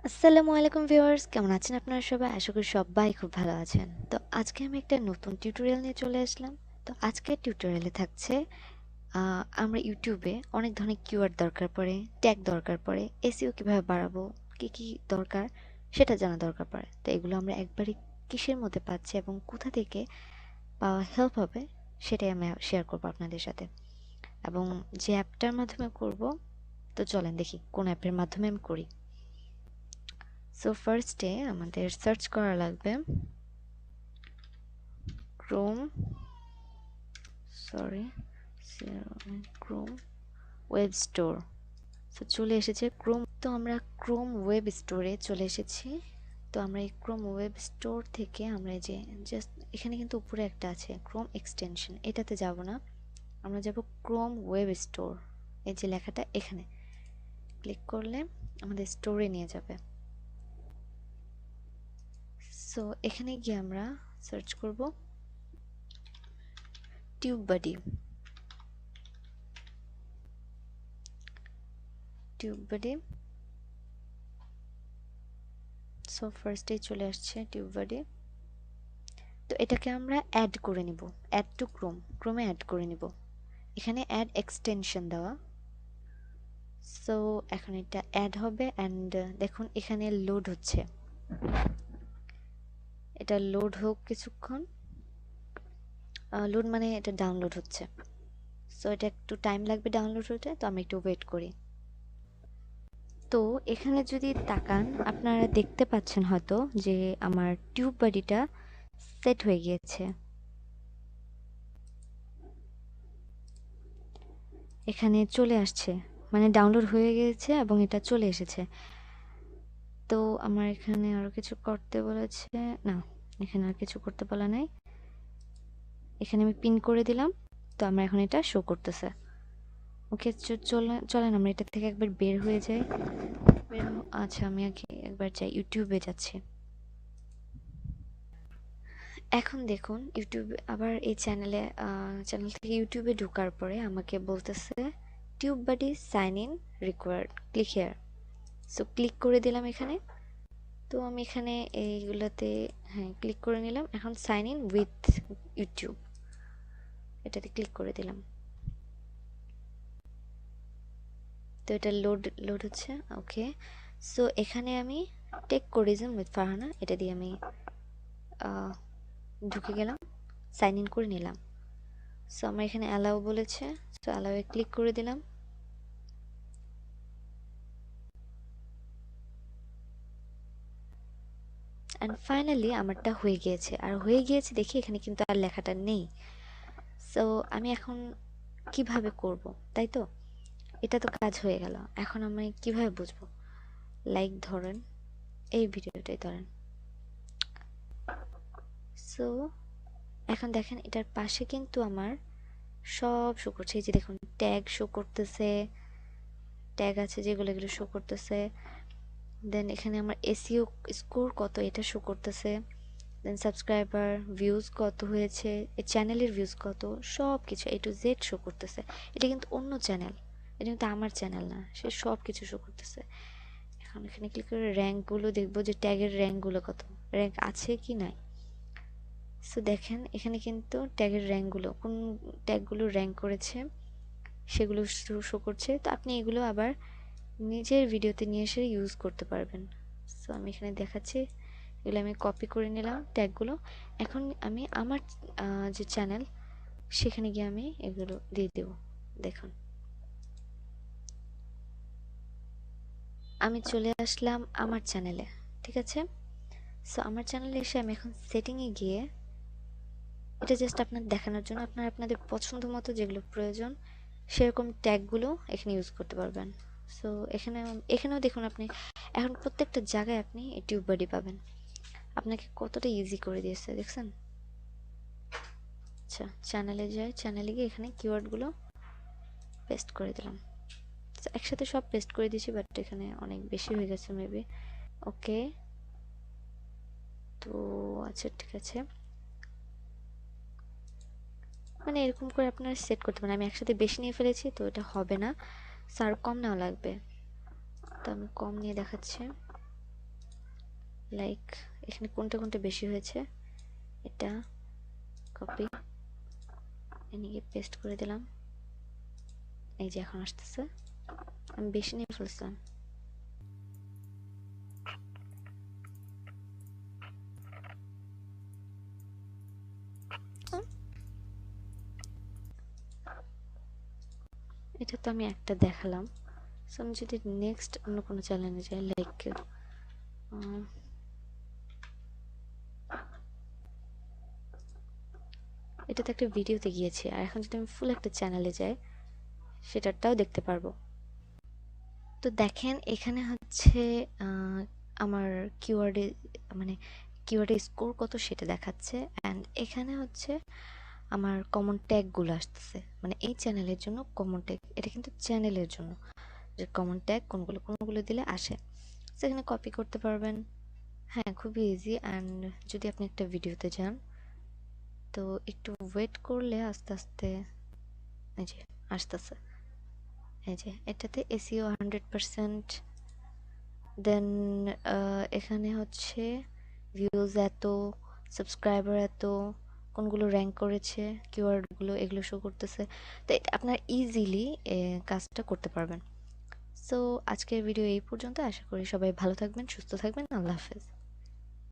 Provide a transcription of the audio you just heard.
আসসালামু আলাইকুম ভিউয়ার্স, কেমন আছেন আপনারা সবাই? আশা করি সবাই খুব ভালো আছেন। তো আজকে আমি একটা নতুন টিউটোরিয়াল নিয়ে চলে আসলাম। তো আজকের টিউটোরিয়ালে থাকছে আমরা ইউটিউবে অনেক ধরনের কিওয়ার্ড দরকার পড়ে, ট্যাগ দরকার পড়ে, এসইও কিভাবে বাড়াবো, কি কি দরকার সেটা জানা দরকার পড়ে। তো এগুলো আমরা একবারই কিসের মধ্যে পাচ্ছি এবং কোথা থেকে পাওয়া হেল্প হবে সেটাই আমি শেয়ার করবো আপনাদের সাথে। এবং যে অ্যাপটার মাধ্যমে করব, তো চলেন দেখি কোন অ্যাপের মাধ্যমে আমি করি। সো ফার্স্টে আমাদের সার্চ করা লাগবে Chrome sorry Chrome web store. So চলে এসেছে ক্রোম। তো আমরা ক্রোম ওয়েব স্টোরে চলে এসেছি। তো আমরা এই ক্রোম ওয়েব স্টোর থেকে আমরা এই যে জাস্ট এখানে কিন্তু উপরে একটা আছে ক্রোম এক্সটেনশন, এটাতে যাব না, আমরা যাব ক্রোম ওয়েব স্টোর। এই যে লেখাটা এখানে ক্লিক করলে আমাদের স্টোরে নিয়ে যাবে। সো এখানে গিয়ে আমরা সার্চ করব টিউববাডি। সো ফার্স্টেই চলে আসছে টিউববাডি। তো এটাকে আমরা অ্যাড করে নিব, অ্যাড টু ক্রোমে অ্যাড করে নিব। এখানে অ্যাড এক্সটেনশন দেওয়া। সো এখন এটা অ্যাড হবে অ্যান্ড দেখুন এখানে লোড হচ্ছে। এটা লোড হোক কিছুক্ষণ, লোড মানে এটা ডাউনলোড হচ্ছে। সো এটা একটু টাইম লাগবে ডাউনলোড হতে, তো আমি একটু ওয়েট করি। তো এখানে যদি তাকান আপনারা দেখতে পাচ্ছেন হয়তো যে আমার টিউববাডিটা সেট হয়ে গিয়েছে। এখানে চলে আসছে, মানে ডাউনলোড হয়ে গেছে এবং এটা চলে এসেছে। তো আমার এখানে আরো কিছু করতে বলেছে না, এখানে আর কিছু করতে বলা নাই। এখানে আমি পিন করে দিলাম, তো আমার এখন এটা শো করতেছে। ওকে, চলেন আমরা এটা থেকে একবার বের হয়ে যাই। আচ্ছা, আমি আগে একবার যাই, ইউটিউবে যাচ্ছি। এখন দেখুন ইউটিউবে আবার এই চ্যানেল থেকে ইউটিউবে ঢোকার পরে আমাকে বলতেছে TubeBuddy sign in required, click here. So click করে দিলাম এখানে। তো আমি এখানে এইগুলোতে হ্যাঁ ক্লিক করে নিলাম। এখন সাইন ইন উইথ ইউটিউব এটাতে ক্লিক করে দিলাম। তো এটা লোড হচ্ছে। ওকে, সো এখানে আমি টেক কোরিজম উইথ ফারহানা এটা দিয়ে আমি ঢুকে গেলাম, সাইন ইন করে নিলাম। সো আমার এখানে অ্যালাউ বলেছে, সো অ্যালাউয়ে ক্লিক করে দিলাম। অ্যান্ড ফাইনালি আমারটা হয়ে গিয়েছে। আর হয়ে গিয়েছে দেখি এখানে কিন্তু আর লেখাটা নেই। সো আমি এখন কিভাবে করব, তাই তো? এটা তো কাজ হয়ে গেল, এখন আমি কিভাবে বুঝবো? লাইক ধরেন এই ভিডিওটাই ধরেন। সো এখন দেখেন এটার পাশে কিন্তু আমার সব শো করছে। এই যে দেখুন ট্যাগ শো করতেছে, ট্যাগ আছে যেগুলো এগুলো শো করতেছে। দেন এখানে আমার এসইও স্কোর কত এটা শো করতেছে। দেন সাবস্ক্রাইবার ভিউজ কত হয়েছে, এই চ্যানেলের ভিউজ কত, সব কিছু এ টু জেড শো করতেছে। এটা কিন্তু অন্য চ্যানেল, এটা কিন্তু আমার চ্যানেল না, সে সব কিছু শো করতেছে। এখন এখানে ক্লিক করে র্যাঙ্কগুলো দেখবো যে ট্যাগের র্যাঙ্কগুলো কত, র্যাঙ্ক আছে কি নাই। সো দেখেন এখানে কিন্তু ট্যাগের র্যাঙ্কগুলো, কোন ট্যাগগুলো র্যাঙ্ক করেছে সেগুলো শো করছে। তো আপনি এগুলো আবার নিজের ভিডিওতে নিয়ে এসে ইউজ করতে পারবেন। সো আমি এখানে দেখাচ্ছি, এগুলো আমি কপি করে নিলাম ট্যাগগুলো। এখন আমি আমার যে চ্যানেল সেখানে গিয়ে আমি এগুলো দিয়ে দেব। দেখুন আমি চলে আসলাম আমার চ্যানেলে, ঠিক আছে? সো আমার চ্যানেলে এসে আমি এখন সেটিংয়ে গিয়ে, এটা জাস্ট আপনার দেখানোর জন্য, আপনারা আপনাদের পছন্দ মতো যেগুলো প্রয়োজন সেরকম ট্যাগগুলো এখানে ইউজ করতে পারবেন। সো এখানেও দেখুন আপনি এখন প্রত্যেকটা জায়গায় আপনি এই টিউববাডি পাবেন। আপনাকে কতটা ইজি করে দিয়েছে দেখছেন। আচ্ছা চ্যানেলে যাই, চ্যানেলে গিয়ে এখানে কিওয়ার্ডগুলো পেস্ট করে দিলাম। একসাথে সব পেস্ট করে দিয়েছি, বাট এখানে অনেক বেশি হয়ে গেছে মেবি। ওকে, তো আচ্ছা ঠিক আছে, মানে এরকম করে আপনারা সেট করতে পারেন। আমি একসাথে বেশি নিয়ে ফেলেছি তো এটা হবে না, স্যার কম নেওয়া লাগবে, তো আমি কম নিয়ে দেখাচ্ছি। লাইক এখানে কোনটা কোনটা বেশি হয়েছে, এটা কপি এনিকে পেস্ট করে দিলাম। এই যে এখন আসতেছে, আমি বেশি নিয়ে ফেলছিলাম। এটা তো আমি একটা দেখালাম। সো আমি যদি নেক্সট অন্য কোনো চ্যানেলে যাই, লাইক এটাতে একটা ভিডিওতে গিয়েছি, আর এখন যদি আমি ফুল একটা চ্যানেলে যাই সেটাটাও দেখতে পারবো। তো দেখেন এখানে হচ্ছে আমার কিওয়ার্ডে মানে কিওয়ার্ডে স্কোর কত সেটা দেখাচ্ছে, অ্যান্ড এখানে হচ্ছে আমার কমন ট্যাগগুলো আসতেছে, মানে এই চ্যানেলের জন্য কমন ট্যাগ, এটা কিন্তু চ্যানেলের জন্য যে কমন ট্যাগ কোনগুলো কোনগুলো দিলে আসে, সেখানে কপি করতে পারবেন। হ্যাঁ, খুবই ইজি। অ্যান্ড যদি আপনি একটা ভিডিওতে যান তো একটু ওয়েট করলে আস্তে আস্তে এই যে আসতেছে, এই যে এটাতে এসইও 100%। দেন এখানে হচ্ছে ভিউজ এত, সাবস্ক্রাইবার এত, কোনগুলো র্যাঙ্ক করেছে, কিওয়ার্ডগুলো এগুলো শো করতেছে। তো এটা আপনার ইজিলি কাজটা করতে পারবেন। সো আজকের ভিডিও এই পর্যন্ত। আশা করি সবাই ভালো থাকবেন, সুস্থ থাকবেন। আল্লাহ হাফেজ।